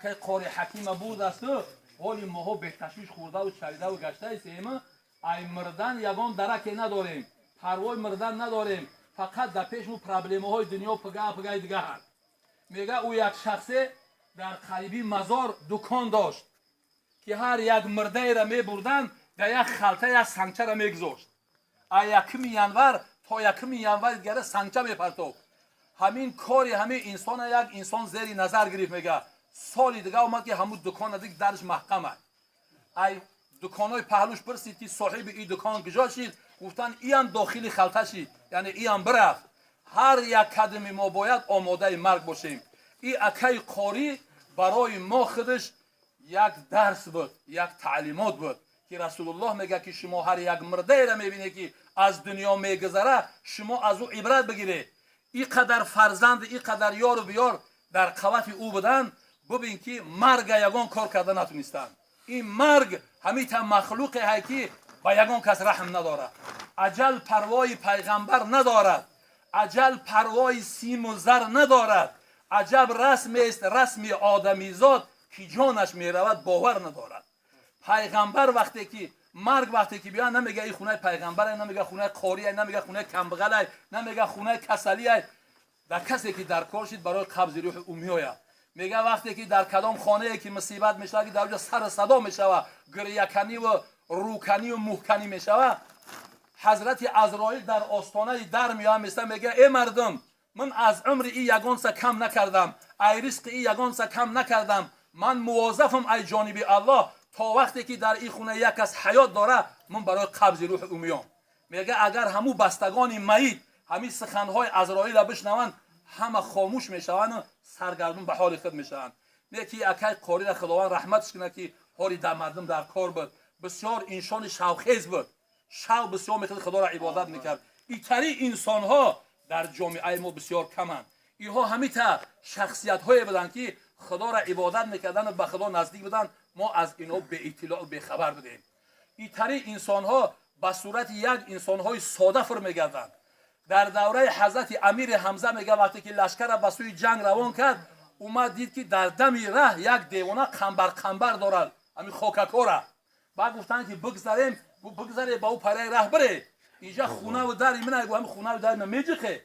اکی قاری حکیم بود است حالی ماها به تشویش خورده و چریده و گشته ایستیم. ای مردن یگان درکی نداریم، پروای مردن نداریم، فقط در پیش مو پرابلم های دنیا پگاه دیگه هست. میگه او یک شخصی در قریبی مزار دکان داشت که هر یک مرده را می بردن در یک خلطه یک سنگچه را می گذاشت. یکم ینور تا یکم ینور دیگه سنگچه می پرتاب. همین کاری همین انسان یک انسان زیر نظر گرفت. میگه سالی دیگه اومد که همون دکان دیگه درش محکم است. ای دکانای پهلوش پرسید که صاحب این دکان کجا شید؟ گفتن این داخل خلطه شید، یعنی این برفت. هر یک قدم ما باید آماده مرگ باشیم. این اکی قاری برای ما خودش یک درس بود، یک تعلیمات بود که رسول الله میگه که شما هر یک مرده را میبینید که از دنیا میگذره شما از او عبرت بگیرید. این قدر فرزند، این قدر یار و بیار در قوت او بودن، ببین که مرگ یگان کار کرده نتونستن. این مرگ همیت مخلوق هست که با یگان کس رحم نداره. اجل پروای پیغمبر ندارد، اجل پروای سیم و زر ندارد. عجب رسم است رسم آدمیزاد که جانش میرود باور ندارد. پیغمبر وقتی که مرگ وقتی که بیان نمیگه این خونه پیغمبر، نمیگه خونه قاری، نمیگه خونه کمبغل، نمیگه خونه کسلی. در کسی که در کار شد برای قبض روح او میآید. میگه وقتی که در کدام خانه که مصیبت میشه که در اونجا سر صدا میشوه، گریه‌کنی و روکنی و موهکنی میشوه، حضرت عزرائیل در آستانه در میاد میگه ای مردم، من از عمر این یگان سا کم نکردم، ای رزق این یگان سا کم نکردم، من موظفم ای جانب الله تا وقتی که در این خونه یک کس حیات داره من برای قبض روح او میام. میگه اگر همو بستگان میت همین سخنهای عزرائیل را بشنون همه خاموش میشوند و سرگردون به حال خود میشوند. میگه که اکی قاری را خداوند رحمتش کنه که حالی در مردم در کار بود، بسیار انسان شوخیز بود، شو بسیار میخواد خدا را عبادت میکرد. اینطوری انسان ها در جامعه ما بسیار کمند. اینها همیتا شخصیت های بودن که خدا را عبادت میکردن و به خدا نزدیک بودن. ما از اینا به اطلاع و به خبر بودیم. اینطوری انسان ها به صورت یک انسان های ساده فرمیگردند. در دوره حضرت امیر حمزه میگه وقتی که لشکر را به سوی جنگ روان کرد، اومد دید که در دمی ره یک دیوانه قنبر دارد، همین خاککاره. بعد گفتن که بگذاریم با او پره ره بره، اینجا خونه و در من همین خونه و در میجخه.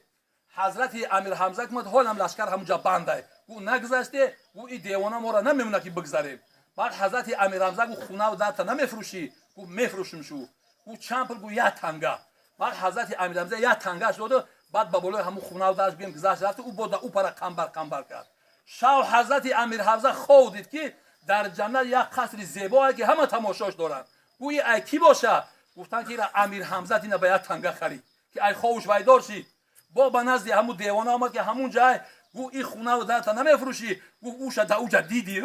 حضرت امیر حمزه که حال هم لشکر همونجا بنده، او نگذاشته، او این دیوانه ما را نمیمونه که بگذاریم. بعد حضرت امیر حمزه گفت خونه و در تا نمیفروشی؟ گفت میفروشم. شو او چند پول؟ گفت 1 تنگه. بعد حضرت امیر حمزه 1 تنگه شد. بعد با بالای همون خونه و درش بیم گذاشت رفت. او بود او پر قنبر کرد. شو حضرت امیر حمزه خود دید که در جنت یک قصر زیبا که همه تماشاش دارن. گوی ای کی باشه؟ گفتن که امیر حمزه اینو به 1 تنگه خرید که ای خوش ویدار شید. با نزد همون دیوانه آمد که همون جای گو این خونه و در تا نمیفروشی؟ گو اوش در اوجا دیدی؟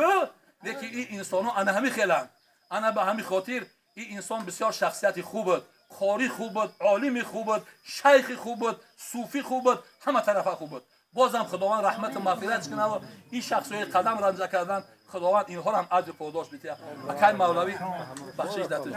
لیکن این انسان ها انا همی خیلند. انا به همین خاطر این انسان بسیار شخصیت خوب بود، قاری خوب بود، عالم خوب بود، شیخ خوب بود، صوفی خوب بود، همه طرفه خوب بود. بازم خداوند رحمت و مغفرت کنه و این شخصیت قدم رنجه کردن خداوند اینها را هم اجر پاداش بده. اکی مولوی بخشش داد.